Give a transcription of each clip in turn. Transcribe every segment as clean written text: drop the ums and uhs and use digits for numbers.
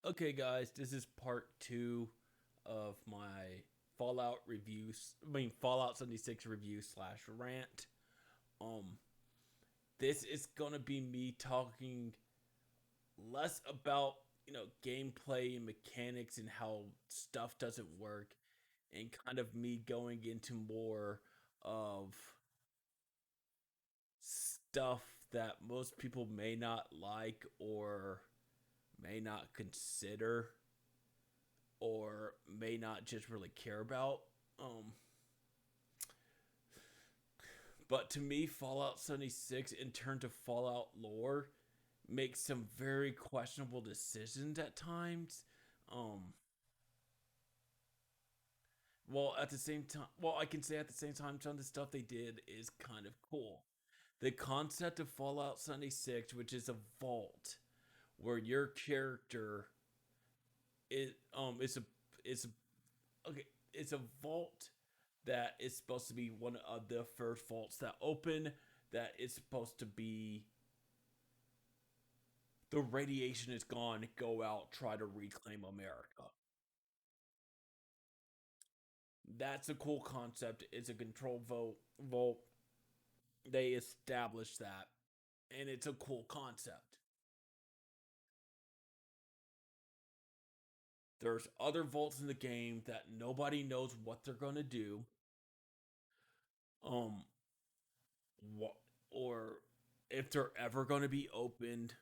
Okay, guys, this is part two of my Fallout reviews. Fallout 76 review slash rant. Um, this is gonna be me talking less about gameplay and mechanics and how stuff doesn't work, and kind of me going into more of stuff that most people may not like or may not consider or may not just really care about. Um, but to me, Fallout 76, in terms of Fallout lore, makes some very questionable decisions at times. Um, at the same time, I can say at the same time, some of the stuff they did is kind of cool. The concept of Fallout 76, which is a vault where your character is okay, it's a vault that is supposed to be one of the first vaults that open. That is supposed to be the radiation is gone. Go out, try to reclaim America. That's a cool concept. It's a control vault. They established that, and it's a cool concept. There's other vaults in the game that nobody knows what they're gonna do. Um, what or if they're ever gonna be opened,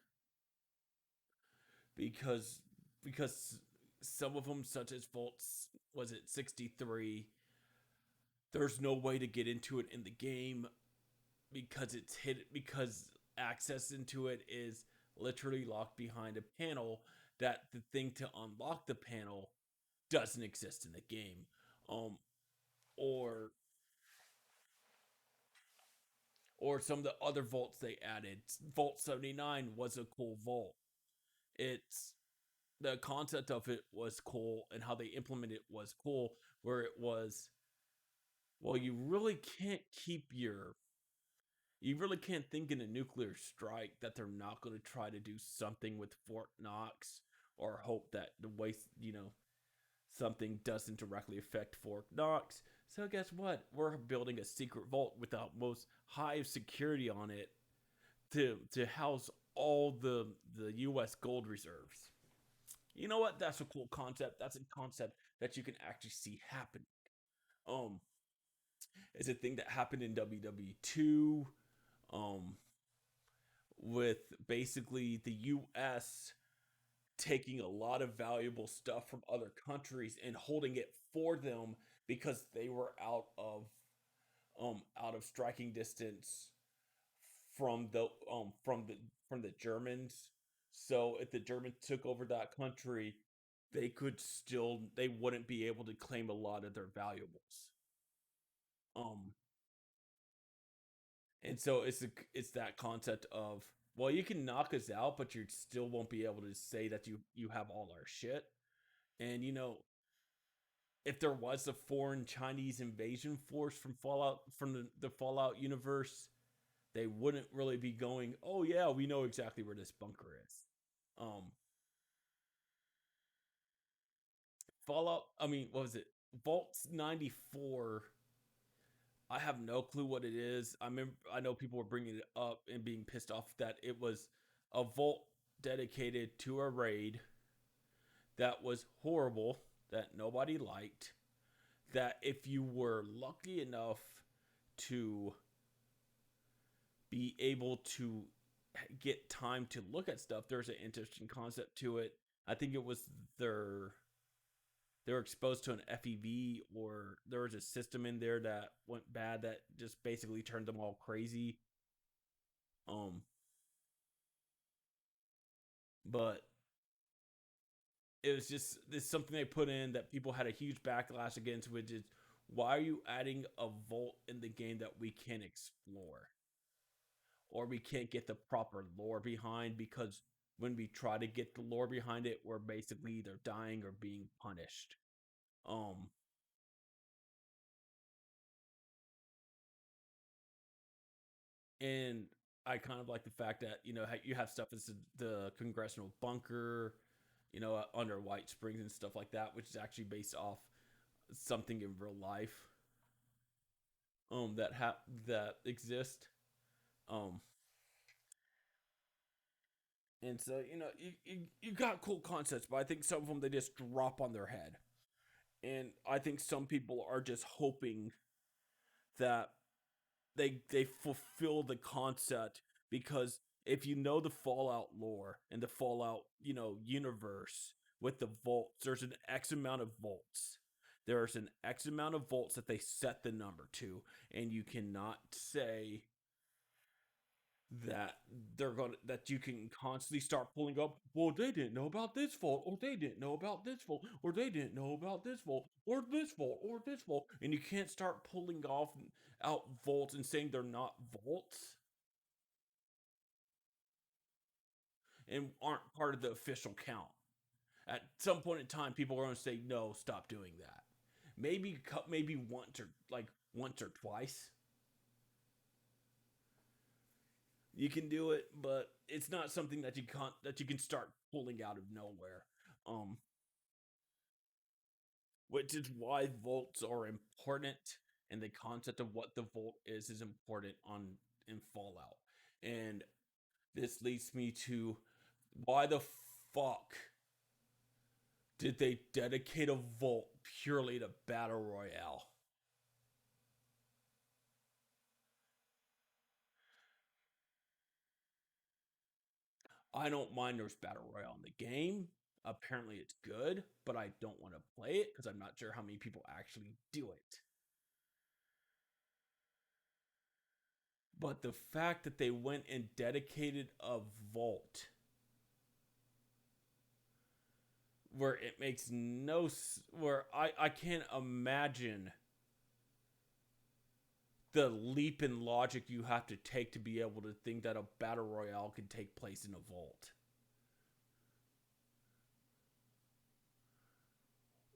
because because some of them, such as Vaults, was it 63? There's no way to get into it in the game because it's hidden, because access into it is literally locked behind a panel. That the thing to unlock the panel doesn't exist in the game. Um, or some of the other vaults they added. Vault 79 was a cool vault. It's the concept of it was cool, and how they implemented it was cool, where it was, well, you really can't think in a nuclear strike that they're not going to try to do something with Fort Knox, or hope that the way, something doesn't directly affect Fort Knox. So guess what? We're building a secret vault without most high security on it to house all the US gold reserves. You know what? That's a cool concept. That's a concept that you can actually see happen. Um, it's a thing that happened in WW2, um, with basically the US taking a lot of valuable stuff from other countries and holding it for them because they were out of striking distance from the Germans. So if the Germans took over that country, they wouldn't be able to claim a lot of their valuables. Um and so it's that concept of, well, you can knock us out, but you still won't be able to say that you have all our shit. And if there was a foreign Chinese invasion force from the Fallout universe, they wouldn't really be going, "Oh yeah, we know exactly where this bunker is." Um, Fallout. What was it? Vault 94. I have no clue what it is. I know people were bringing it up and being pissed off that it was a vault dedicated to a raid that was horrible, that nobody liked. That if you were lucky enough to be able to get time to look at stuff, there's an interesting concept to it. I think it was they were exposed to an FEV, or there was a system in there that went bad that just basically turned them all crazy. Um, but it was just this something they put in that people had a huge backlash against, which is, why are you adding a vault in the game that we can't explore, or we can't get the proper lore behind? Because when we try to get the lore behind it, we're basically either dying or being punished. Um, and I kind of like the fact that you have stuff as the congressional bunker. under White Springs and stuff like that, which is actually based off something in real life that exist. Um, and so you got cool concepts, but I think some of them they just drop on their head, and I think some people are just hoping that they fulfill the concept because if you know the Fallout lore and the Fallout universe with the volts, there's an X amount of volts. There's an X amount of volts that they set the number to, and you cannot say that that you can constantly start pulling up. Well, they didn't know about this fault, or they didn't know about this fault, or they didn't know about this fault, or this fault, or this fault, and you can't start pulling off out volts and saying they're not volts and aren't part of the official count. At some point in time, people are going to say no, stop doing that. Maybe once or twice you can do it, but it's not something that you can start pulling out of nowhere. Um, which is why volts are important, and the concept of what the volt is important on in Fallout. And this leads me to why the fuck did they dedicate a volt purely to battle royale? I don't mind there's battle royale in the game. Apparently it's good, but I don't want to play it because I'm not sure how many people actually do it. But the fact that they went and dedicated a vault where it makes no where I can't imagine the leap in logic you have to take to be able to think that a battle royale can take place in a vault,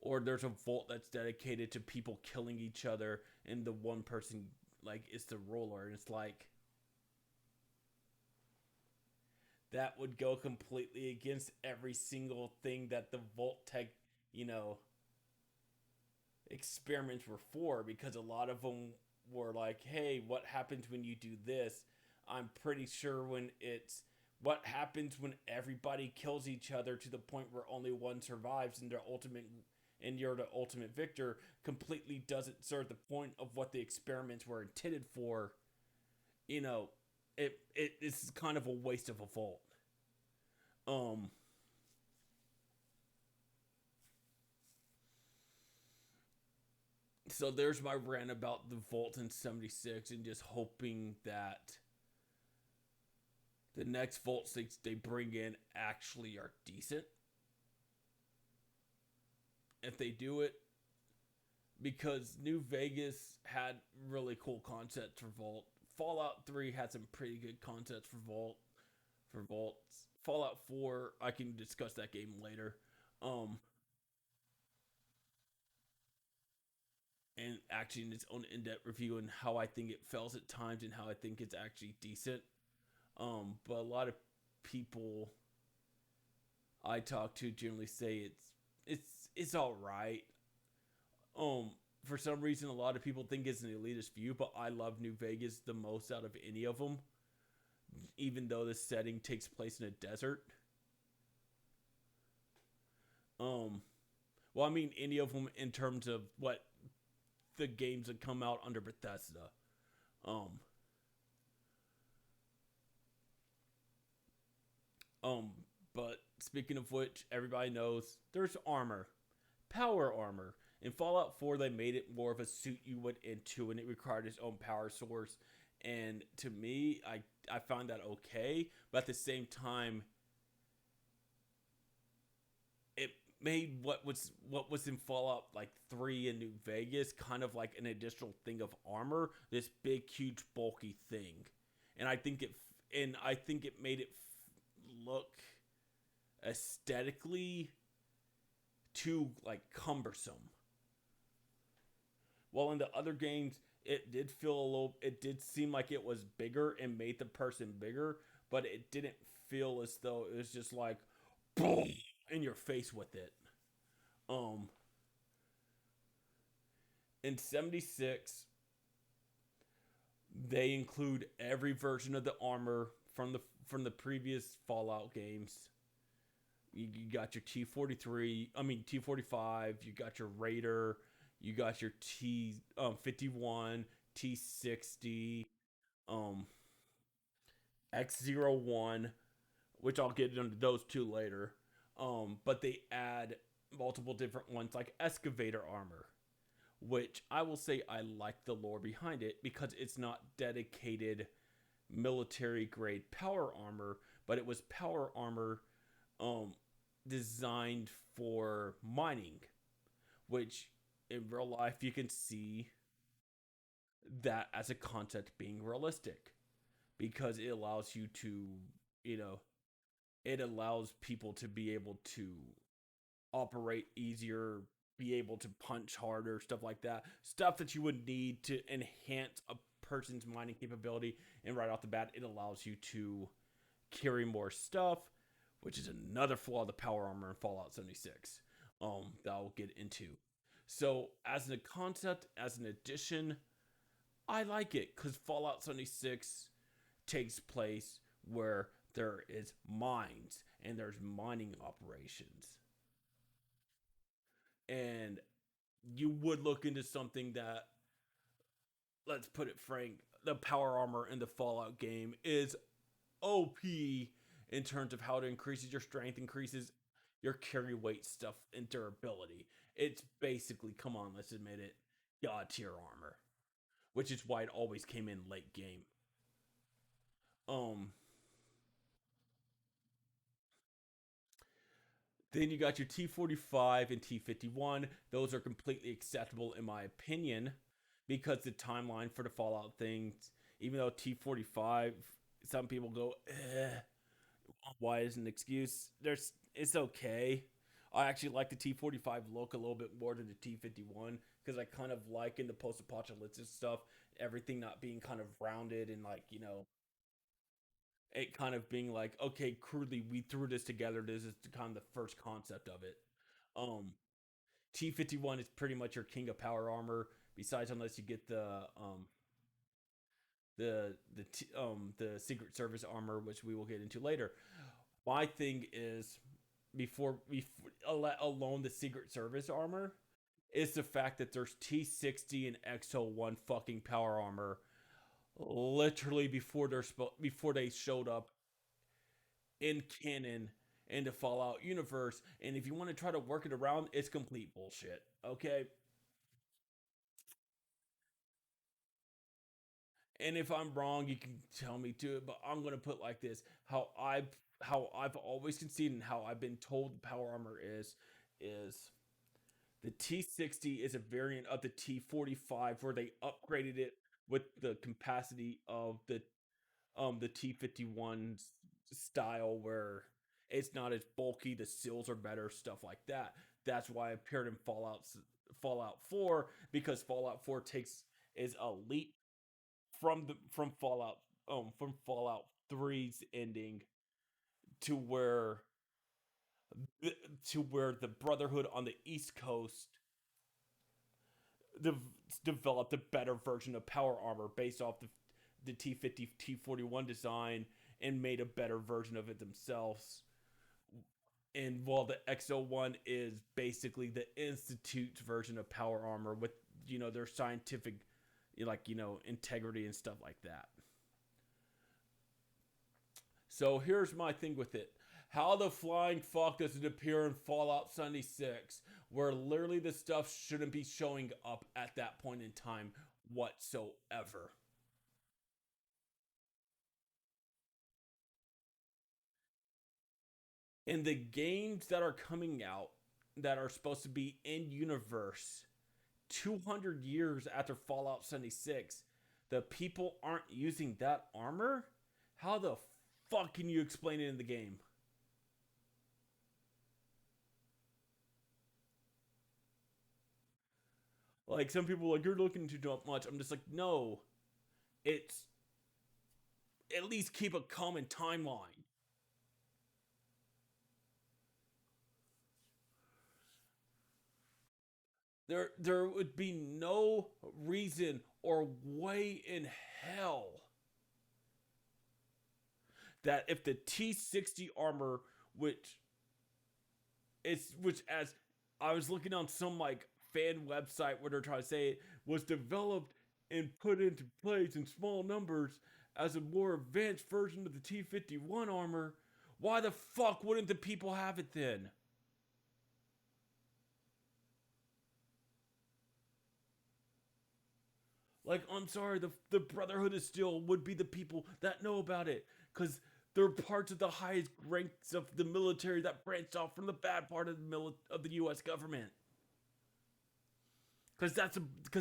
or there's a vault that's dedicated to people killing each other and the one person like is the ruler, and it's like that would go completely against every single thing that the vault tech you know experiments were for, because a lot of them were like, hey, what happens when you do this? I'm pretty sure when it's what happens when everybody kills each other to the point where only one survives and you're the ultimate victor completely doesn't serve the point of what the experiments were intended for. You know, it is kind of a waste of a vault. Um so there's my rant about the vault in 76 and just hoping that the next vault they bring in actually are decent if they do it, because New Vegas had really cool concepts for vault. Fallout 3 had some pretty good concepts for vaults. Fallout 4, I can discuss that game later. Um and actually in its own in-depth review and how I think it fails at times and how I think it's actually decent. But a lot of people I talk to generally say it's all right. Um, for some reason, a lot of people think it's an elitist view, but I love New Vegas the most out of any of them, even though the setting takes place in a desert. Um, well, I mean any of them in terms of what the games that come out under Bethesda. Um, um, but speaking of which, everybody knows there's armor, power armor. In Fallout 4, they made it more of a suit you went into, and it required its own power source. And to me, I found that okay, but at the same time, it made what was in Fallout like 3 in New Vegas kind of like an additional thing of armor, this big, huge, bulky thing, and I think it made it look aesthetically too like cumbersome. While in the other games, it did seem like it was bigger and made the person bigger, but it didn't feel as though it was just like, boom. in your face with it. Um, in 76, they include every version of the armor from the previous Fallout games. You got your T-43, I mean T-45. You got your Raider. You got your T-51, T-60, um, X-01, which I'll get into those two later. But they add multiple different ones like excavator armor, which I will say I like the lore behind it because it's not dedicated military grade power armor, but it was power armor um, designed for mining, which in real life you can see that as a concept being realistic because it allows you to, you know, it allows people to be able to operate easier, be able to punch harder, stuff like that. Stuff that you would need to enhance a person's mining capability. And right off the bat, it allows you to carry more stuff, which is another flaw of the power armor in Fallout 76. That I'll get into. So, as a concept, as an addition, I like it because Fallout 76 takes place where there is mines and there's mining operations. And you would look into something that, let's put it frank, the power armor in the Fallout game is OP in terms of how it increases your strength, increases your carry weight stuff, and durability. It's basically, come on, let's admit it, god tier armor, which is why it always came in late game. Um, then you got your T-45 and T-51. Those are completely acceptable in my opinion because the timeline for the Fallout things, even though T-45, some people go, why is an excuse? It's okay. I actually like the T-45 look a little bit more than the T-51 because I kind of like in the post-apocalyptic stuff everything not being kind of rounded and like it kind of being like, okay, crudely we threw this together. This is kind of the first concept of it. Um, T-51 is pretty much your king of power armor. Besides, unless you get the Secret Service armor, which we will get into later. My thing is before alone the Secret Service armor is the fact that there's T-60 and X-01 fucking power armor literally before they showed up in canon in the Fallout universe. And if you want to try to work it around, it's complete bullshit. Okay. And if I'm wrong, you can tell me to it. But I'm gonna put like this: how I've always conceded and how I've been told the power armor is the T-60 is a variant of the T-45 where they upgraded it with the capacity of the T-51 style where it's not as bulky, the seals are better, stuff like that. That's why it appeared in Fallout 4 because Fallout 4 takes is a leap from Fallout 3's ending to where the, to where the Brotherhood on the East Coast de- developed a better version of power armor based off the T-50 T-41 design and made a better version of it themselves. And while the X-01 is basically the Institute's version of power armor with their scientific integrity and stuff like that. So here's my thing with it. How the flying fuck does it appear in Fallout 76, where literally the stuff shouldn't be showing up at that point in time whatsoever? In the games that are coming out that are supposed to be in universe 200 years after Fallout 76, the people aren't using that armor? How the fuck can you explain it in the game? Like some people are like you're looking too much. I'm just like no, it's at least keep a common timeline. There would be no reason or way in hell that if the T60 armor, which as I was looking on some like fan website where they're trying to say it was developed and put into place in small numbers as a more advanced version of the T51 armor, why the fuck wouldn't the people have it then? Like, I'm sorry, the Brotherhood of Steel would be the people that know about it, because they're parts of the highest ranks of the military that branched off from the bad part of the U.S. government. Because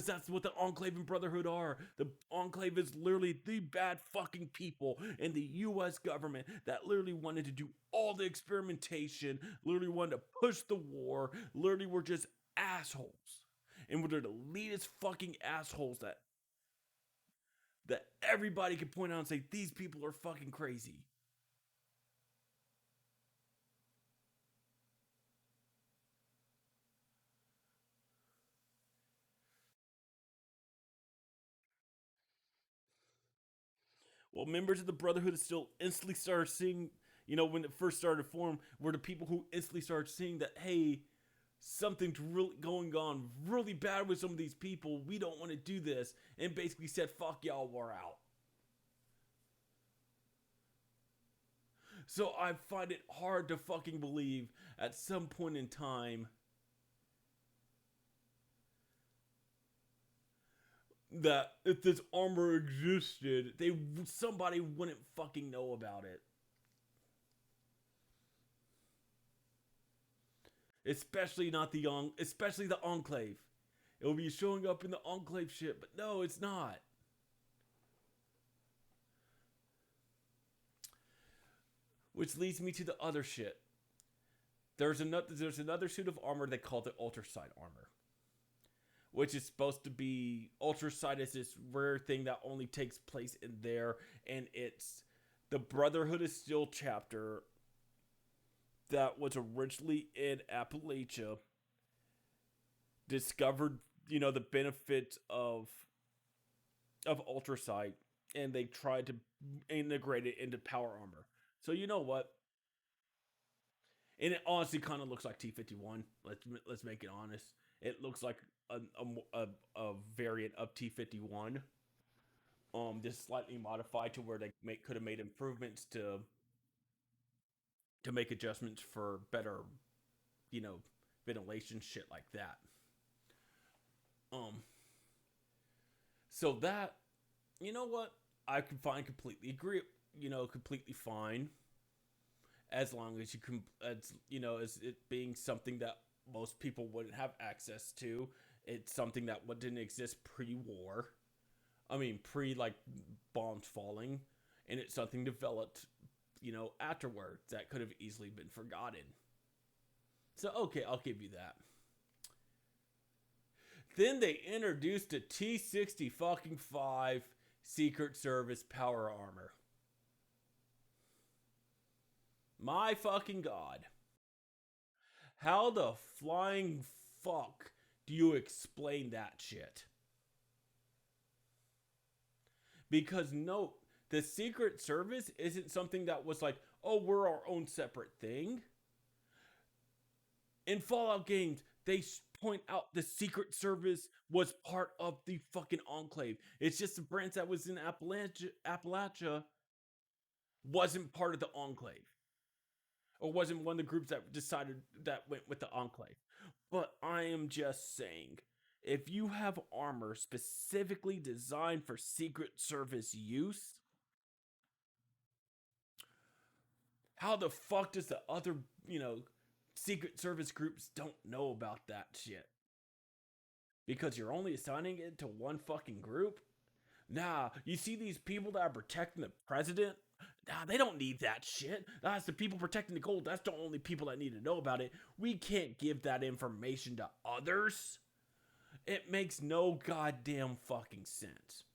that's what the Enclave and Brotherhood are. The Enclave is literally the bad fucking people in the U.S. government that literally wanted to do all the experimentation, literally wanted to push the war, literally were just assholes, and were the elitist fucking assholes that everybody could point out and say these people are fucking crazy. Well, members of the Brotherhood still instantly started seeing, when it first started to form, were the people who instantly started seeing that, hey, something's really going on really bad with some of these people. We don't want to do this. And basically said, fuck y'all, we're out. So I find it hard to fucking believe at some point in time that if this armor existed, somebody wouldn't fucking know about it. Especially the Enclave. It'll be showing up in the Enclave shit, but no, it's not. Which leads me to the other shit. There's another suit of armor they call the Ultrasight armor, which is supposed to be Ultrasight is this rare thing that only takes place in there, and it's the Brotherhood of Steel chapter that was originally in Appalachia discovered, the benefits of Ultrasight, and they tried to integrate it into power armor. So you know what? And it honestly kind of looks like T51. Let's make it honest. It looks like a variant of T51. Just slightly modified to where they could have made improvements to make adjustments for better, you know, ventilation shit like that. Um, so that, you know what, I can find completely agree. Completely fine as long as you can, as it being something that most people wouldn't have access to. It's something that didn't exist pre-war. I mean, pre like bombs falling, and it's something developed, afterwards that could have easily been forgotten. So okay, I'll give you that. Then they introduced a T60 fucking 5 Secret Service power armor. My fucking god. How the flying fuck do you explain that shit? Because note, the Secret Service isn't something that was like, oh, we're our own separate thing. In Fallout games, they point out the Secret Service was part of the fucking Enclave. It's just the branch that was in Appalachia wasn't part of the Enclave, or wasn't one of the groups that decided that went with the Enclave. But I am just saying, if you have armor specifically designed for Secret Service use, how the fuck does the other, Secret Service groups don't know about that shit? Because you're only assigning it to one fucking group? Nah, you see these people that are protecting the president? Nah, they don't need that shit. That's the people protecting the gold. That's the only people that need to know about it. We can't give that information to others. It makes no goddamn fucking sense.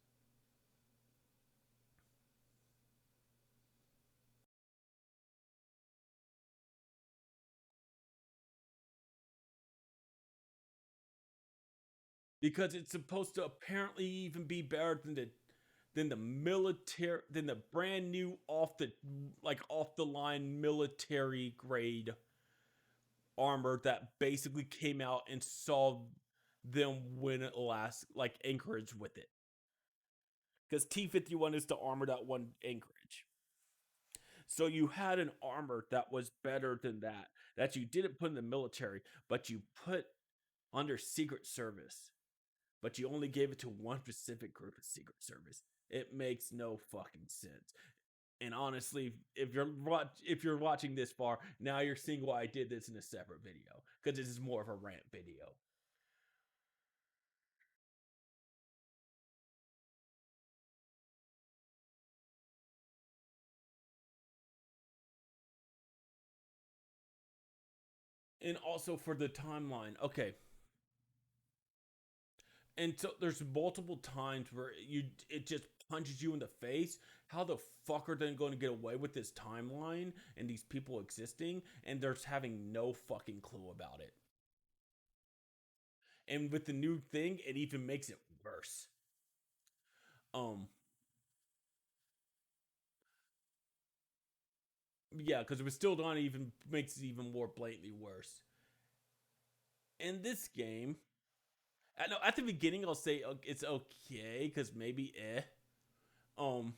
because it's supposed to apparently even be better than the military than the brand new off the line military grade armor that basically came out and saw them win at last, like Anchorage with it. Because T-51 is the armor that won Anchorage. So you had an armor that was better than that you didn't put in the military, but you put under Secret Service, but you only gave it to one specific group of Secret Service. It makes no fucking sense. And honestly, if you're watching this far, now you're seeing why I did this in a separate video, because this is more of a rant video. And also for the timeline, okay. And so there's multiple times where it just punches you in the face. How the fuck are they going to get away with this timeline and these people existing, and they're having no fucking clue about it? And with the new thing, it even makes it worse. Um, yeah, because it was still done, even makes it even more blatantly worse. In this game, at the beginning, I'll say it's okay because maybe um,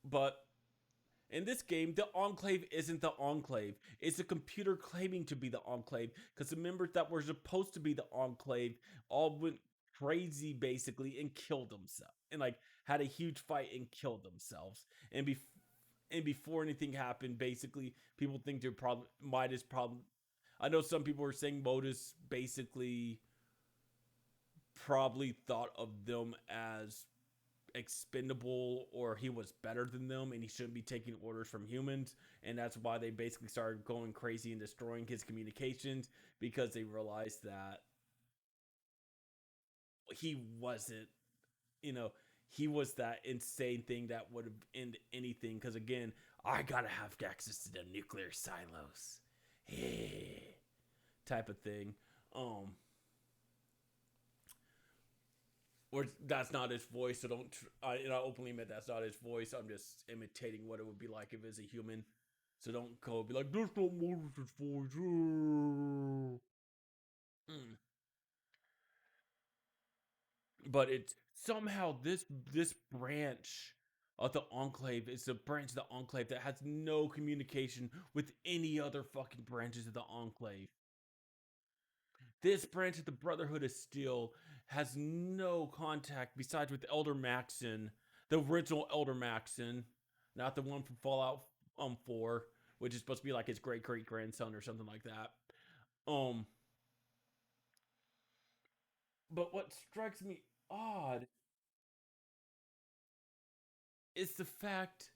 but in this game, the Enclave isn't the Enclave. It's a computer claiming to be the Enclave because the members that were supposed to be the Enclave all went crazy basically and killed themselves and like had a huge fight and killed themselves. And before anything happened, basically people think they're probably Midas problem. I know some people were saying Modus basically probably thought of them as expendable, or he was better than them and he shouldn't be taking orders from humans, and that's why they basically started going crazy and destroying his communications, because they realized that he wasn't, you know, he was that insane thing that would have ended anything, because again, I gotta have access to the nuclear silos type of thing. um or that's not his voice, so don't. I openly admit that's not his voice. I'm just imitating what it would be like if it's a human. So don't go be like, "That's not Moses' voice." Mm. But it's somehow this branch of the Enclave is the branch of the Enclave that has no communication with any other fucking branches of the Enclave. This branch of the Brotherhood of Steel has no contact besides with Elder Maxon, the original Elder Maxon, not the one from Fallout 4, which is supposed to be like his great great grandson or something like that. Um, but what strikes me odd is the fact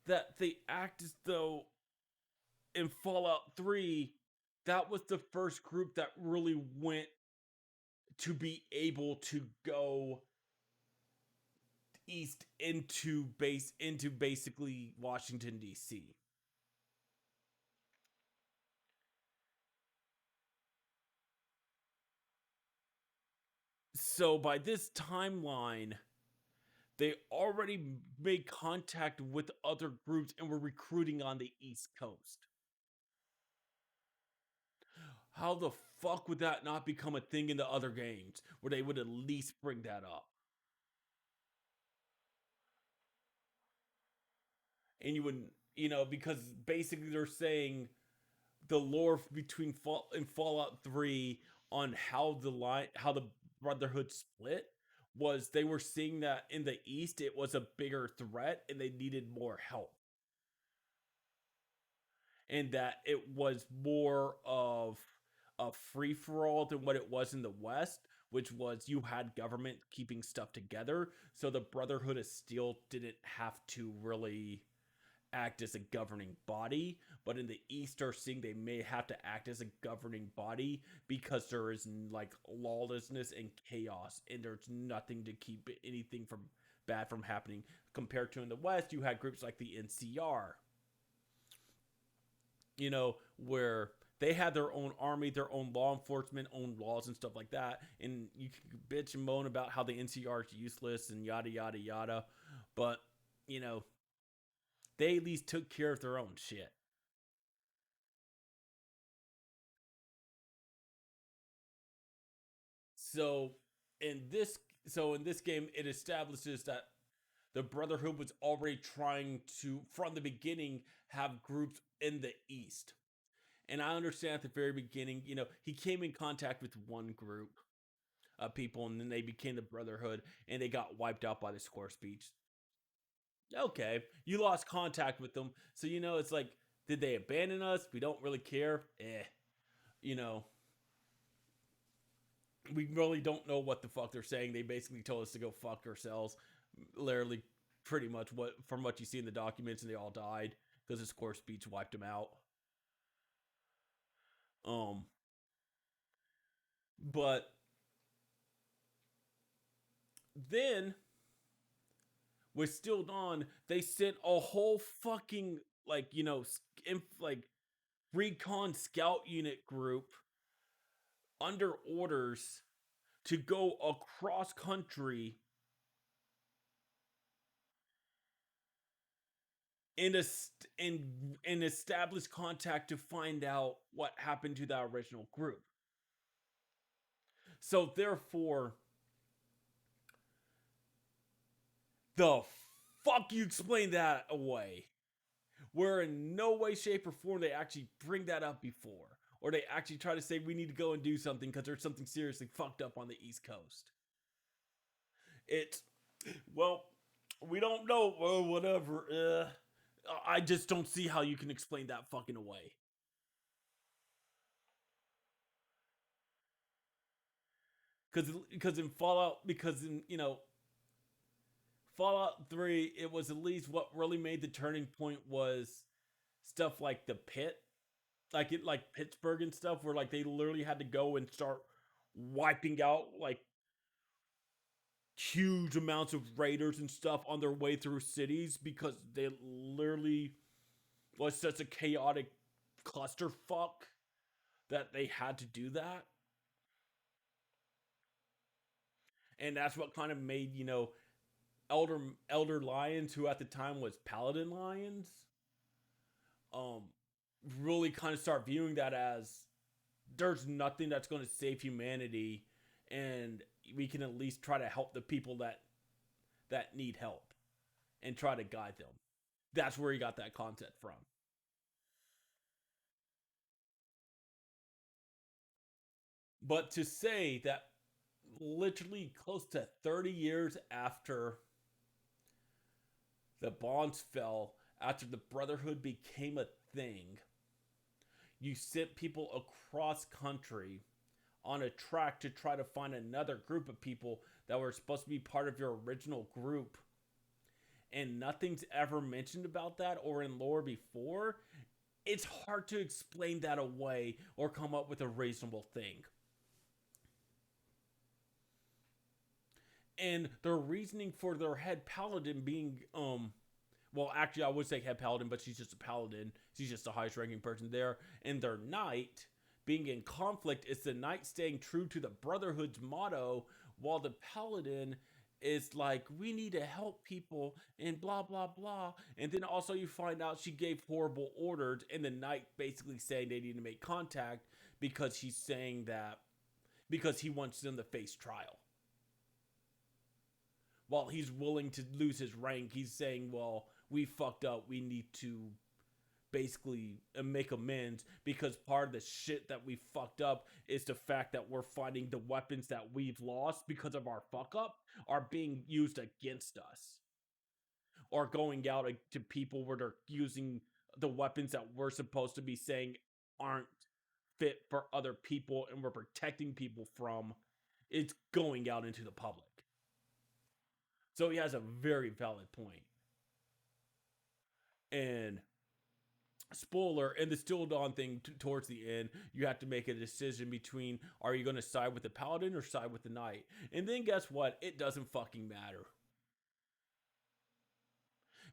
that they act as though in Fallout 3 that was the first group that really went to be able to go east into basically Washington D.C. So by this timeline, they already made contact with other groups and were recruiting on the East Coast. How the fuck would that not become a thing in the other games where they would at least bring that up? And you would, because basically they're saying the lore between in Fallout 3 on how the Brotherhood split was they were seeing that in the East it was a bigger threat and they needed more help. And that it was more of a free for all than what it was in the West, which was you had government keeping stuff together. So the Brotherhood of Steel didn't have to really act as a governing body, but in the East are seeing they may have to act as a governing body because there is like lawlessness and chaos, and there's nothing to keep anything from bad from happening. Compared to in the West, you had groups like the NCR, where They had their own army, their own law enforcement, own laws and stuff like that. And you can bitch and moan about how the NCR is useless and yada yada yada, but you know they at least took care of their own shit. So in this so in this game, it establishes that the Brotherhood was already trying to, from the beginning, have groups in the East. And I understand at the very beginning, he came in contact with one group of people, and then they became the Brotherhood, and they got wiped out by the Score Speech. Okay, you lost contact with them, so it's like, did they abandon us? We don't really care. You know, we really don't know what the fuck they're saying. They basically told us to go fuck ourselves. Literally, pretty much what from what you see in the documents, and they all died because the Score Speech wiped them out. Um, but then with Still Dawn, they sent a whole fucking like recon scout unit group under orders to go across country and and establish contact to find out what happened to that original group. So therefore, the fuck you explain that away? Where in no way, shape, or form they actually bring that up before. Or they actually try to say we need to go and do something because there's something seriously fucked up on the East Coast. It's, well, we don't know, well, whatever. I just don't see how you can explain that fucking away. Because in Fallout, because in, Fallout 3, it was at least what really made the turning point was stuff like the pit, like Pittsburgh and stuff, where like they literally had to go and start wiping out like huge amounts of raiders and stuff on their way through cities because they literally was such a chaotic clusterfuck that they had to do that. And that's what kind of made, elder elder lions, who at the time was paladin lions, um really kind of start viewing that as there's nothing that's going to save humanity, and we can at least try to help the people that need help and try to guide them. That's where he got that concept from. But to say that literally close to 30 years after the bonds fell, after the Brotherhood became a thing, you sent people across country on a track to try to find another group of people that were supposed to be part of your original group, and nothing's ever mentioned about that or in lore before. It's hard to explain that away or come up with a reasonable thing. And their reasoning for their head paladin being well, actually, I would say head paladin, but she's just a paladin. She's just the highest ranking person there. And their knight being in conflict is the knight staying true to the Brotherhood's motto, while the paladin is like, we need to help people and blah, blah, blah. And then also you find out she gave horrible orders, and the knight basically saying they need to make contact because he's saying that because he wants them to face trial. While he's willing to lose his rank, he's saying, well, we fucked up. We need to basically make amends because part of the shit that we fucked up is the fact that we're finding the weapons that we've lost because of our fuck up are being used against us, or going out to people where they're using the weapons that we're supposed to be saying aren't fit for other people and we're protecting people from. It's going out into the public. So he has a very valid point. And spoiler, in the Still Dawn thing, towards the end, you have to make a decision between, are you going to side with the paladin or side with the knight? And then guess what? It doesn't fucking matter.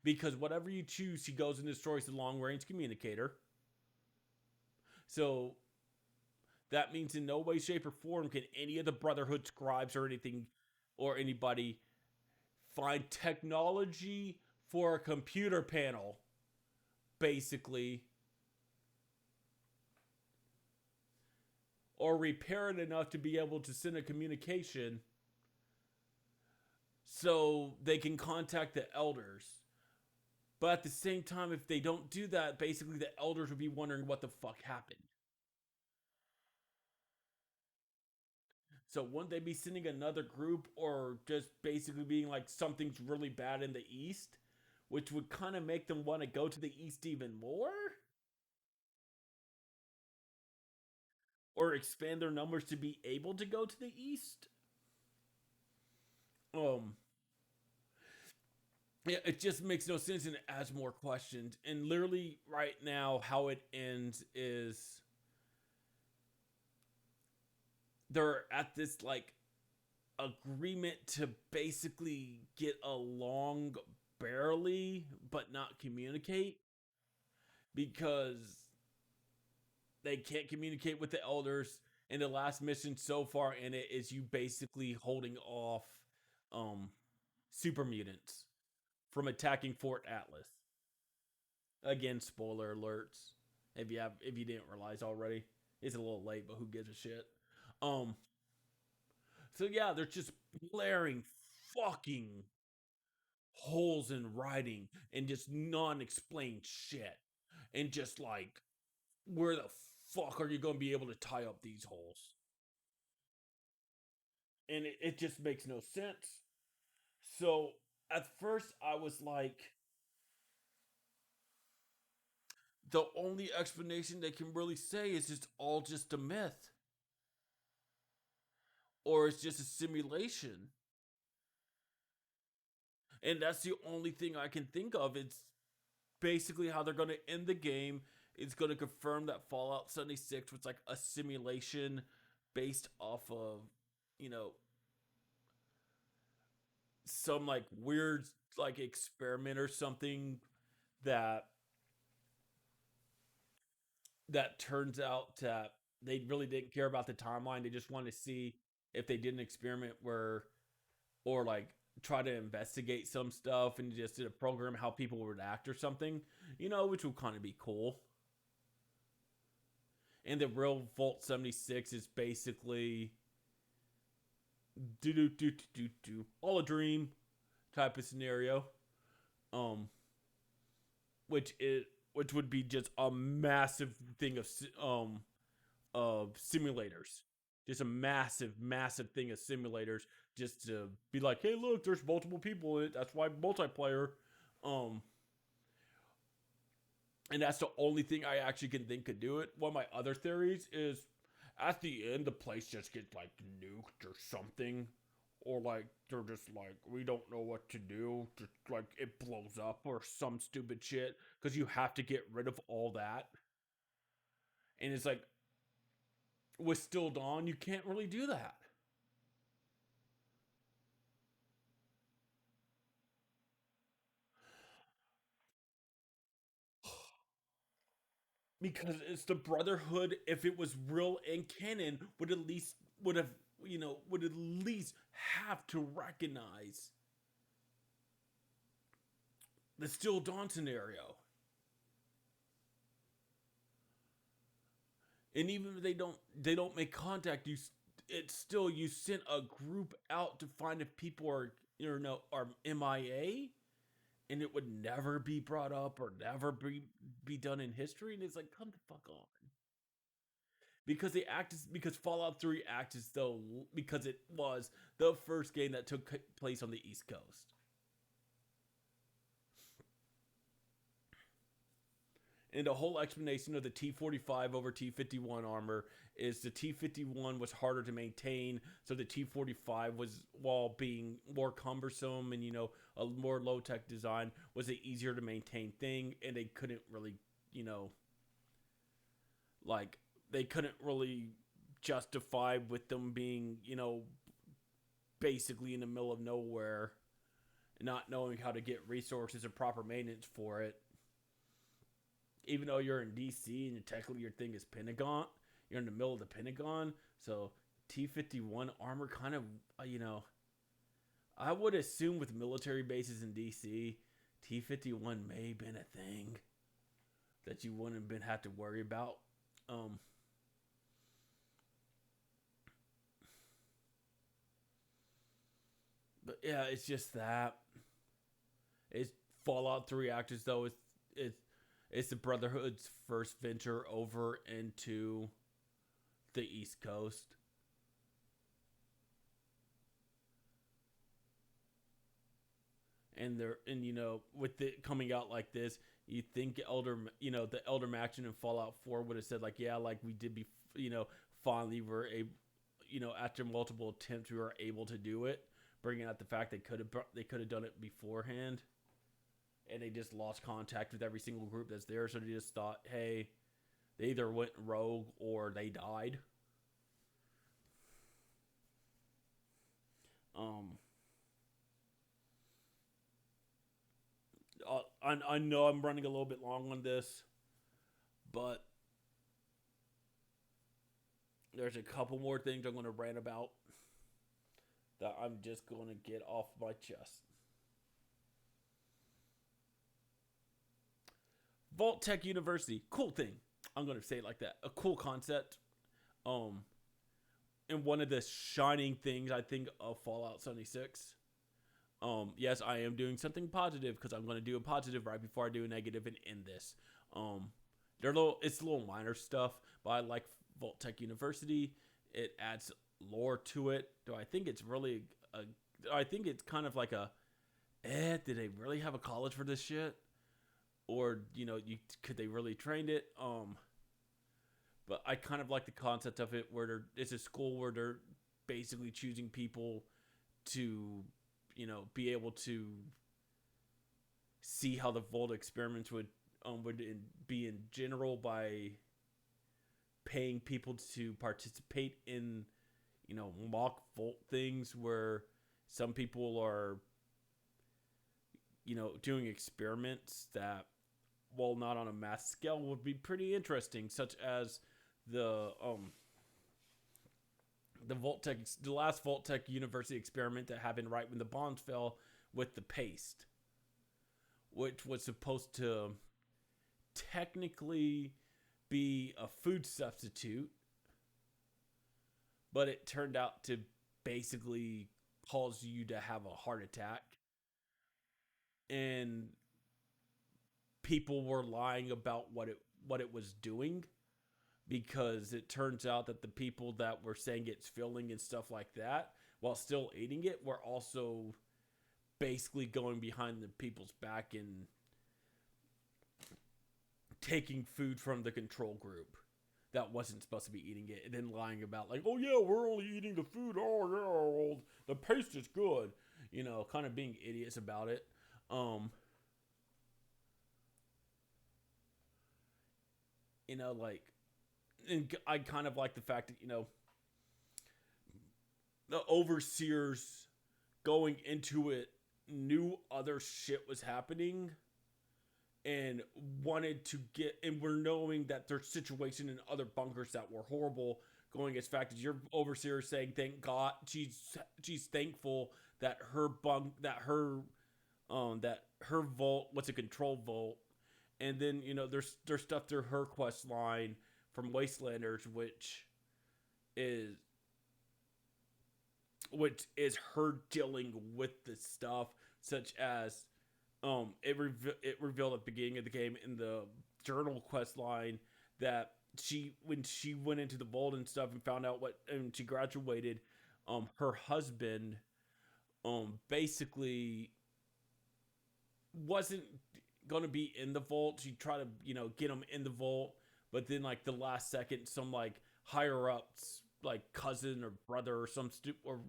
Because whatever you choose, he goes and destroys the long range communicator. So that means in no way, shape, or form can any of the Brotherhood scribes or anything or anybody find technology for a computer panel, basically, or repair it enough to be able to send a communication so they can contact the elders. But at the same time, if they don't do that, basically the elders would be wondering what the fuck happened. So wouldn't they be sending another group or just basically being like something's really bad in the east? Which would kind of make them want to go to the east even more? Or expand their numbers to be able to go to the east? Um, yeah, it just makes no sense and it adds more questions. And literally, right now, how it ends is they're at this like agreement to basically get along barely, but not communicate because they can't communicate with the elders. And the last mission so far in it is you basically holding off um super mutants from attacking Fort Atlas. Again, spoiler alerts. If you didn't realize already, it's a little late, but who gives a shit? Um. So yeah, they're just blaring fucking holes in writing and just non-explained shit, and just like, where the fuck are you going to be able to tie up these holes? And it just makes no sense. So at first I was like, the only explanation they can really say is it's all just a myth or it's just a simulation. And that's the only thing I can think of. It's basically how they're going to end the game. It's going to confirm that Fallout 76 was like a simulation based off of, you know, some like weird like experiment or something that turns out that they really didn't care about the timeline. They just wanted to see if they did an experiment where, or like try to investigate some stuff and just did a program how people would act or something, which would kind of be cool. And the real Vault 76 is basically do do do do do all a dream type of scenario. Um, which would be just a massive thing of simulators. Just a massive, massive thing of simulators, just to be like, hey, look, there's multiple people in it. That's why multiplayer. Um, and that's the only thing I actually can think could do it. One of my other theories is, at the end, the place just gets like nuked or something, or like they're just like, we don't know what to do. Just like it blows up or some stupid shit because you have to get rid of all that. And it's like, with Still Dawn, you can't really do that. Because it's the Brotherhood. If it was real and canon, would have would at least have to recognize the Still Dawn scenario. And even if they don't make contact, it's still, you sent a group out to find if people are, are MIA, and it would never be brought up or never be done in history. And it's like, come the fuck on. Because Fallout 3 acts as though, because it was the first game that took place on the East Coast. And the whole explanation of the T-45 over T-51 armor is the T-51 was harder to maintain, so the T-45 was, while being more cumbersome and, a more low-tech design, was an easier to maintain thing, and they couldn't really, like, they couldn't really justify with them being, basically in the middle of nowhere, not knowing how to get resources or proper maintenance for it. even though you're in DC and technically your thing is Pentagon, you're in the middle of the Pentagon. So T-51 armor kind of, you know, I would assume with military bases in DC, T-51 may have been a thing that you wouldn't have been have to worry about. Um, but yeah, it's just that it's Fallout 3 actors though. It's it's the Brotherhood's first venture over into the East Coast, and they're and you know with it coming out like this, you think the Elder Maction in Fallout 4 would have said like yeah like we did be you know finally were a after multiple attempts we were able to do it, bringing out the fact they could have done it beforehand, and they just lost contact with every single group that's there, so they just thought hey they either went rogue or they died. Um, I know I'm running a little bit long on this, but there's a couple more things I'm going to rant about that I'm just going to get off my chest. Vault Tech University, cool thing. I'm going to say it like that. A cool concept. Um, and one of the shining things I think of Fallout 76. Yes, I am doing something positive because I'm going to do a positive right before I do a negative and end this. Um, it's a little minor stuff, but I like Vault Tech University. It adds lore to it. Do I think it's really a? I think it's kind of like a. Did they really have a college for this shit? Or could they really train it? But I kind of like the concept of it where it's a school where they're basically choosing people to be able to see how the Volt experiments would be in general by paying people to participate in mock Volt things where some people are doing experiments that while not on a mass scale would be pretty interesting, such as the the last Vault-Tec University experiment that happened right when the bombs fell with the paste, which was supposed to technically be a food substitute, but it turned out to basically cause you to have a heart attack. And people were lying about what it was doing because it turns out that the people that were saying it's filling and stuff like that while still eating it were also basically going behind the people's back and taking food from the control group that wasn't supposed to be eating it and then lying about like, oh yeah, we're only eating the food, oh yeah, well, the paste is good, kind of being idiots about it. um like, and I kind of like the fact that the overseers going into it knew other shit was happening and wanted to get, and we're knowing that there's situation in other bunkers that were horrible, going as fact as your overseer saying thank God she's thankful that her bunk that her vault was a control vault. And then there's stuff through her quest line from Wastelanders, is which is her dealing with the stuff, such as it revealed at the beginning of the game in the journal quest line that when she went into the vault and stuff and found out what, and she graduated, her husband basically wasn't gonna be in the vault. She tried to get him in the vault, but then like the last second, some like higher ups, like cousin or brother or or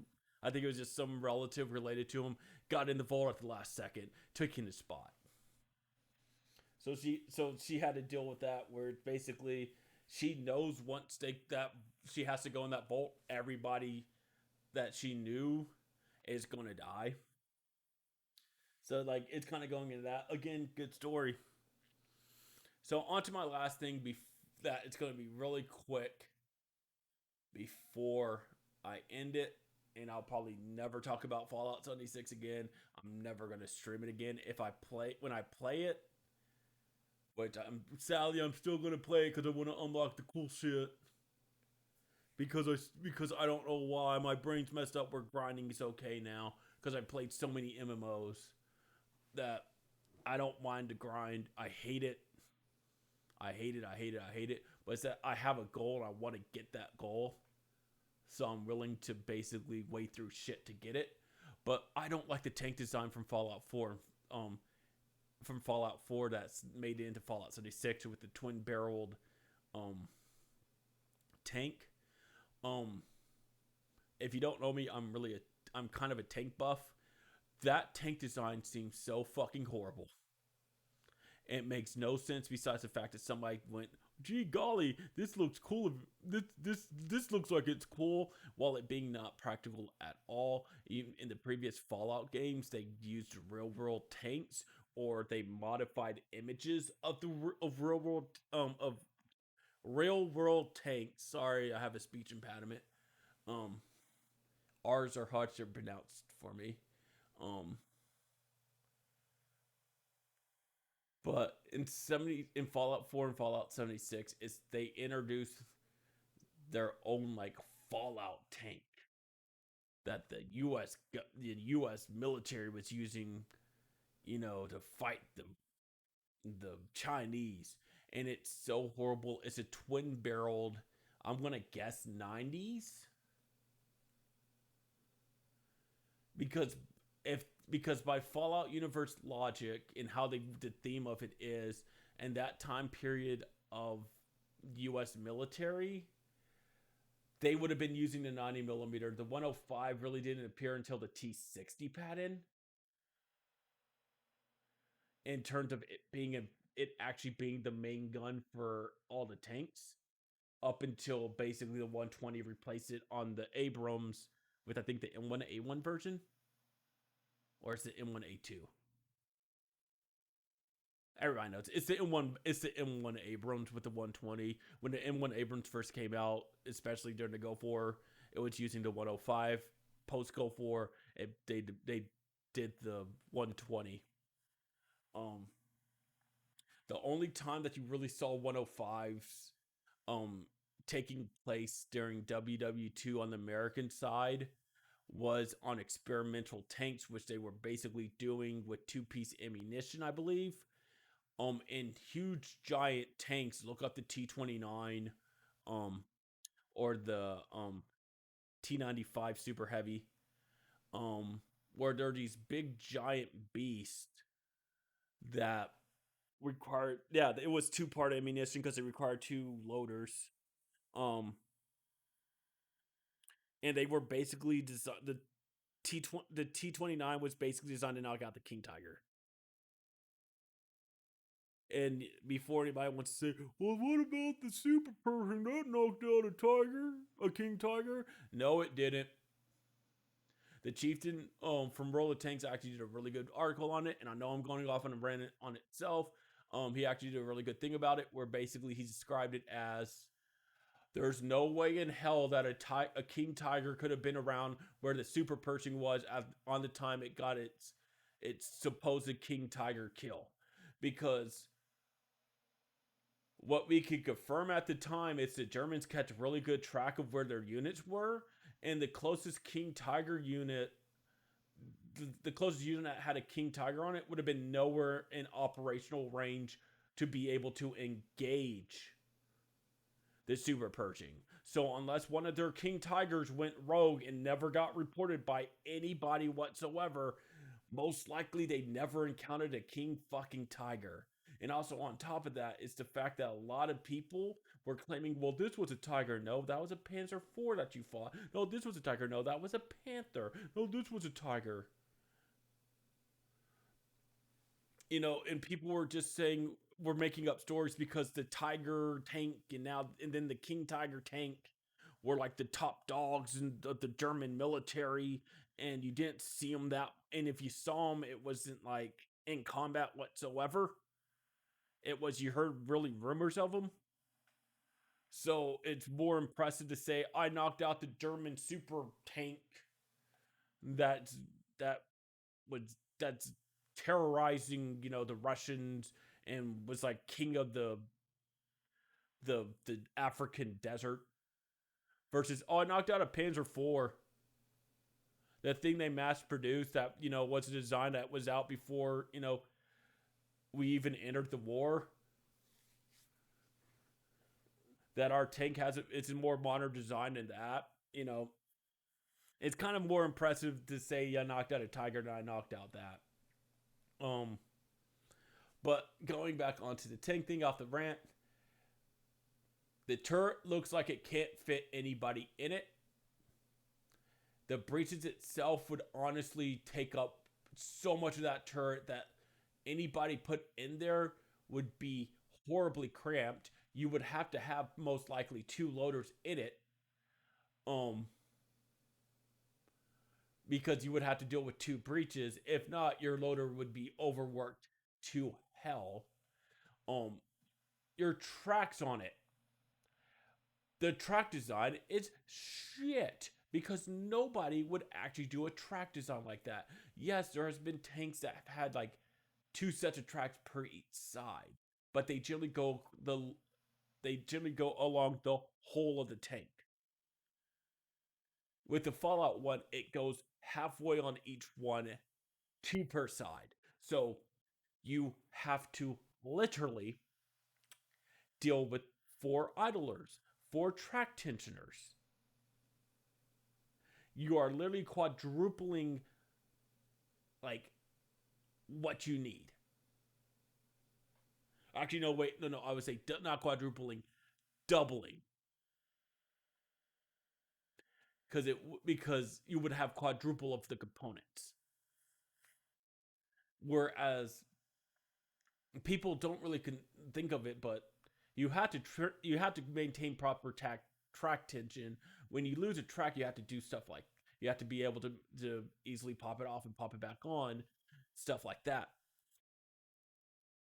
I think it was just some relative related to him, got in the vault at the last second, taking his spot. So she had to deal with that, where basically she knows once that she has to go in that vault, everybody that she knew is gonna die. So like it's kind of going into that again. Good story. So on to my last thing. That it's going to be really quick before I end it, and I'll probably never talk about Fallout 76 again. I'm never going to stream it again. If I play when I play it, which I'm still going to play because I want to unlock the cool shit. Because I don't know why my brain's messed up. Where grinding is okay now because I played so many MMOs that I don't mind the grind. I hate it. I hate it. I hate it. I hate it. But it's that I have a goal and I want to get that goal. So I'm willing to basically wade through shit to get it. But I don't like the tank design from Fallout 4. From Fallout 4 that's made it into Fallout 76 with the twin barreled um tank. Um if you don't know me, I'm kind of a tank buff. That tank design seems so fucking horrible. It makes no sense besides the fact that somebody went, "Gee golly, this looks cool. This looks like it's cool," while it being not practical at all. Even in the previous Fallout games, they used real world tanks or they modified images of of real world tanks. Sorry, I have a speech impediment. Um, R's are hard to pronounce for me. Um, But in Fallout 4 and Fallout 76, is they introduced their own like Fallout tank that the US military was using, to fight the Chinese, and it's so horrible. It's a twin barreled. I'm gonna guess 90s because if because by Fallout universe logic and how the theme of it is, and that time period of U.S. military, they would have been using the 90 millimeter. The 105 really didn't appear until the T60 pattern in terms of it actually being the main gun for all the tanks up until basically the 120 replaced it on the Abrams with I think the M1A1 version, or is it M1A2? Everybody knows it's the M1. It's the M1 Abrams with the 120. When the M1 Abrams first came out, especially during the Go 4, it was using the 105. Post Go 4, they did the 120. Um, the only time that you really saw 105s um taking place during WW2 on the American side was on experimental tanks, which they were basically doing with two-piece ammunition, I believe. In huge giant tanks. Look up the T-29, um, or the T-95 super heavy, where they're these big giant beasts that required. Yeah, it was two-part ammunition because it required two loaders. Um, and they were basically designed. The T-29 was basically designed to knock out the King Tiger. And before anybody wants to say, "Well, what about the super person that knocked out a king tiger?" No, it didn't. The chieftain from Roll of Tanks actually did a really good article on it, and I know I'm going off on a rant on itself. He actually did a really good thing about it, where basically he described it as there's no way in hell that a king tiger could have been around where the super Pershing was on the time it got its supposed king tiger kill, because what we could confirm at the time is the Germans kept really good track of where their units were, and the closest King Tiger unit, the closest unit that had a King Tiger on it, would have been nowhere in operational range to be able to engage the Super Pershing. So unless one of their King Tigers went rogue and never got reported by anybody whatsoever, most likely they never encountered a King fucking Tiger. And also on top of that is the fact that a lot of people were claiming, well, this was a tiger. No, that was a Panzer IV that you fought. No, this was a tiger. No, that was a Panther. No, this was a tiger. And people were just saying we're making up stories because the Tiger tank and then the King Tiger tank were like the top dogs in the German military, and you didn't see them that. And if you saw them, it wasn't like in combat whatsoever. it was you heard really rumors of them. So it's more impressive to say I knocked out the German super tank that's that that's terrorizing, the Russians and was like king of the African desert versus I knocked out a Panzer IV. That thing they mass produced that, was a design that was out before, we even entered the war. That our tank it's a more modern design than that. It's kind of more impressive to say I knocked out a Tiger than I knocked out that. Um, but going back onto the tank thing off the rant, the turret looks like it can't fit anybody in it. The breaches itself would honestly take up so much of that turret that anybody put in there would be horribly cramped. You would have to have most likely two loaders in it. Um, because you would have to deal with two breaches. If not, your loader would be overworked to hell. Um, your tracks on it. The track design is shit because nobody would actually do a track design like that. Yes, there has been tanks that have had like two sets of tracks per each side, but they generally go along the whole of the tank. With the Fallout one, it goes halfway on each one, two per side. So you have to literally deal with four idlers, four track tensioners. You are literally quadrupling like what you need. Actually, no, wait, no, I would say not quadrupling, doubling, because you would have quadruple of the components. Whereas people don't really think of it, but you have to maintain proper track tension. When you lose a track, you have to do stuff like you have to be able to easily pop it off and pop it back on, stuff like that.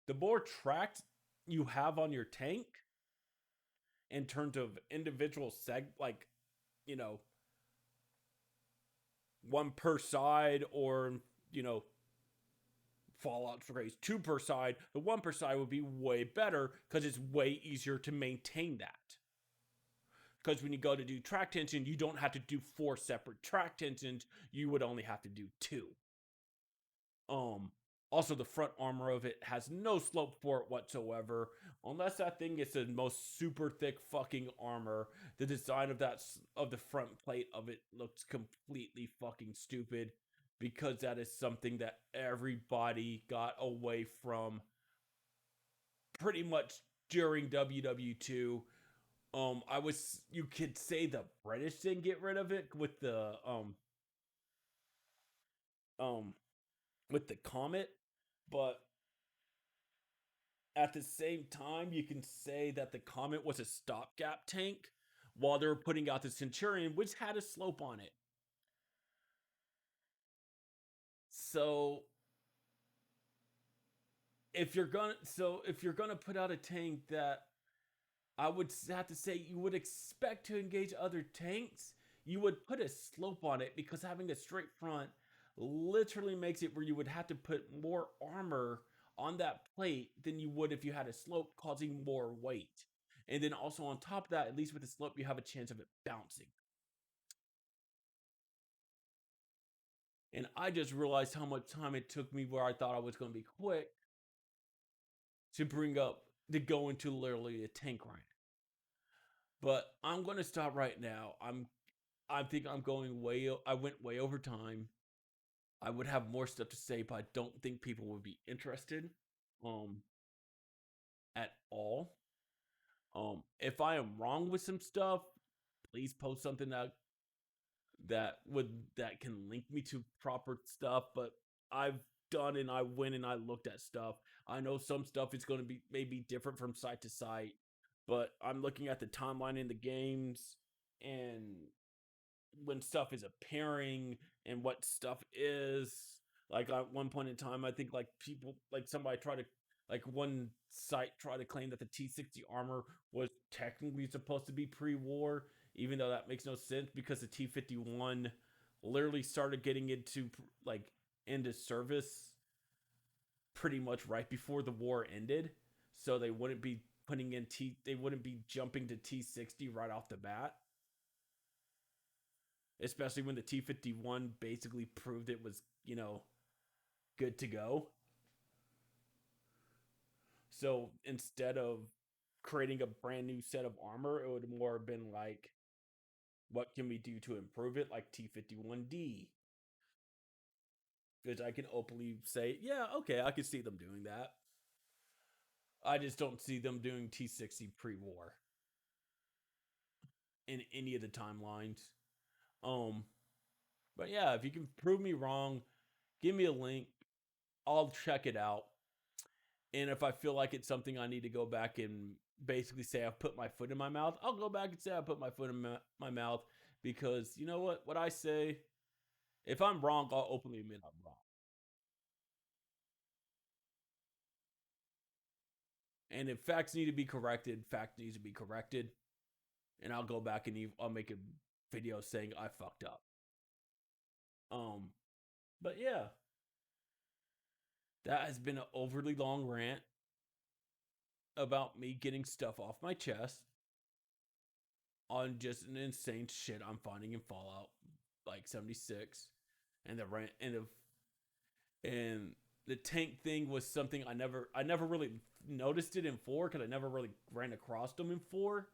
The more tracks you have on your tank in terms of individual like you know one per side, or you know Fallout phrase two per side, the one per side would be way better because it's way easier to maintain that. Because when you go to do track tension, you don't have to do four separate track tensions. You would only have to do two. Um, Also, the front armor of it has no slope for it whatsoever. Unless that thing is the most super thick fucking armor, the design of the front plate of it looks completely fucking stupid. Because that is something that everybody got away from pretty much during WW2. I was You could say the British didn't get rid of it um with the Comet, but at the same time, you can say that the Comet was a stopgap tank while they were putting out the Centurion, which had a slope on it. So if you're gonna put out a tank that I would have to say you would expect to engage other tanks, you would put a slope on it because having a straight front literally makes it where you would have to put more armor on that plate than you would if you had a slope, causing more weight. And then also on top of that, at least with the slope, you have a chance of it bouncing. And I just realized how much time it took me where I thought I was going to be quick to go into literally a tank rant. But I'm going to stop right now. I think I went way over time. I would have more stuff to say, but I don't think people would be interested um at all. If I am wrong with some stuff, please post something that can link me to proper stuff. But I've done and I went and I looked at stuff. I know some stuff is going to be maybe different from site to site, but I'm looking at the timeline in the games and when stuff is appearing and what stuff is. Like at one point in time, I think like people like somebody tried to Like one site tried to claim that the T-60 armor was technically supposed to be pre-war, even though that makes no sense because the T-51 literally started getting like into service pretty much right before the war ended, so they wouldn't be they wouldn't be jumping to T-60 right off the bat, especially when the T-51 basically proved it was, good to go. So instead of creating a brand new set of armor, it would more have been like, what can we do to improve it, like T-51D? Because I can openly say, yeah, okay, I can see them doing that. I just don't see them doing T-60 pre-war in any of the timelines. Um, but yeah, if you can prove me wrong, give me a link. I'll check it out. And if I feel like it's something I need to go back and basically say I've put my foot in my mouth, I'll go back and say I put my foot in my mouth because you know what? What I say, if I'm wrong, I'll openly admit I'm wrong. And if facts need to be corrected, fact needs to be corrected. And I'll go back and I'll make a video saying I fucked up. Um, but yeah, that has been an overly long rant about me getting stuff off my chest on just an insane shit I'm finding in Fallout like 76. And the rant and the tank thing was something I never really noticed it in 4 because I never really ran across them in 4.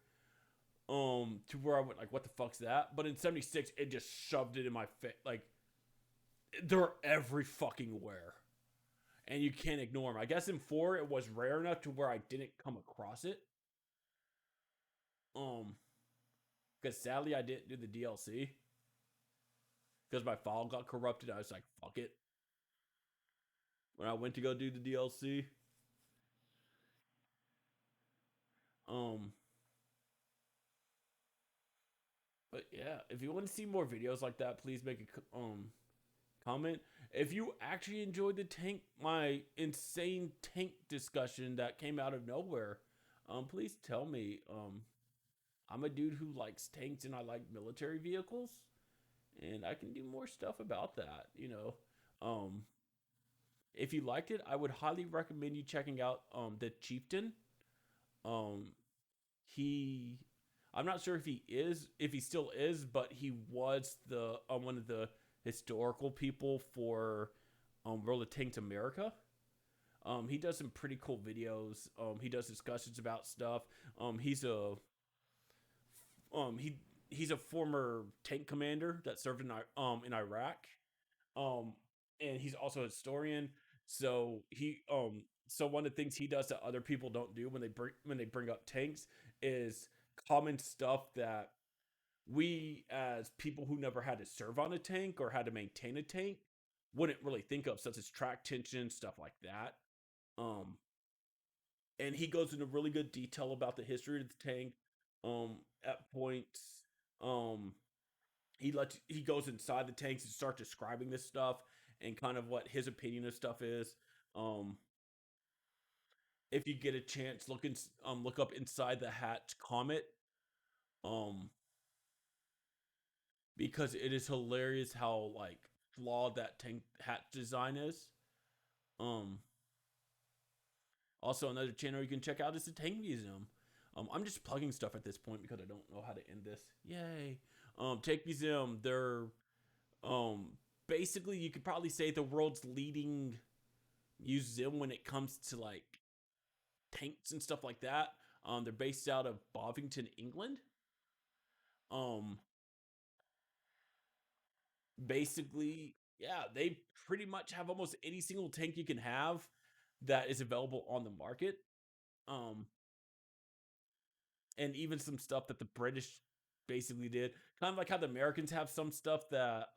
To where I went like, what the fuck's that? But in 76, it just shoved it in my face. Like, they're every fucking where. And you can't ignore them. I guess in 4 it was rare enough to where I didn't come across it. Um, because sadly I didn't do the DLC because my file got corrupted. I was like, fuck it. When I went to go do the DLC, um, but yeah, if you want to see more videos like that, please make a comment. If you actually enjoyed my insane tank discussion that came out of nowhere, please tell me. I'm a dude who likes tanks and I like military vehicles, and I can do more stuff about that. If you liked it, I would highly recommend you checking out the Chieftain. Um, he, I'm not sure if he still is, but he was the one of the historical people for World of Tanks America. He does some pretty cool videos. He does discussions about stuff. He's a um, he he's a former tank commander that served in Iraq. Um, and he's also a historian. So one of the things he does that other people don't do when they bring up tanks is common stuff that we as people who never had to serve on a tank or had to maintain a tank wouldn't really think of, such as track tension, stuff like that. Um, and he goes into really good detail about the history of the tank. At points, um, he goes inside the tanks and start describing this stuff and kind of what his opinion of stuff is. Um, if you get a chance, look up Inside the Hatch Comet. Um, because it is hilarious how like flawed that tank hatch design is. Um, Also another channel you can check out is the Tank Museum. I'm just plugging stuff at this point because I don't know how to end this. Yay! Tank Museum. They're um basically you could probably say the world's leading museum when it comes to like tanks and stuff like that. They're based out of Bovington, England. Um, Basically, yeah, they pretty much have almost any single tank you can have that is available on the market. Um, and even some stuff that the British basically did, kind of like how the Americans have some stuff that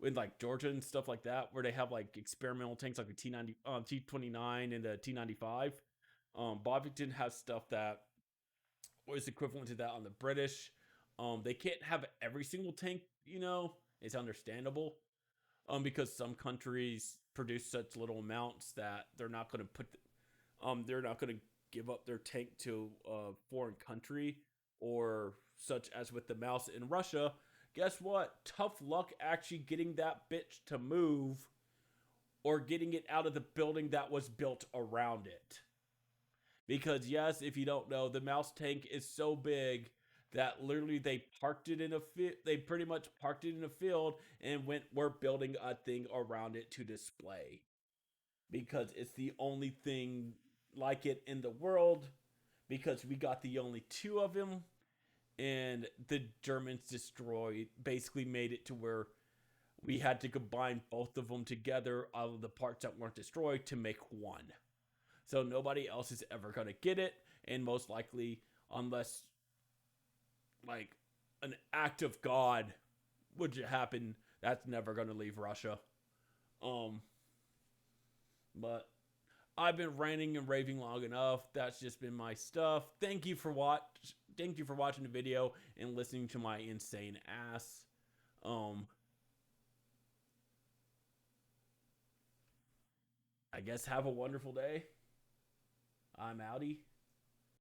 in like Georgia and stuff like that, where they have like experimental tanks like the T29 and the T95. Bovington has stuff that was equivalent to that on the British. They can't have every single tank, it's understandable. because some countries produce such little amounts that they're not going to give up their tank to a foreign country, or such as with the mouse in Russia. Guess what? Tough luck actually getting that bitch to move or getting it out of the building that was built around it. Because yes, if you don't know, the mouse tank is so big that literally they pretty much parked it in a field and we're building a thing around it to display, because it's the only thing like it in the world, because we got the only two of them, and the Germans destroyed, basically made it to where we had to combine both of them together out of the parts that weren't destroyed to make one. So nobody else is ever going to get it, and most likely, unless like an act of God would happen, that's never going to leave Russia. Um, but I've been ranting and raving long enough. That's just been my stuff. Thank you for watching the video and listening to my insane ass. Um, I guess have a wonderful day. I'm outie.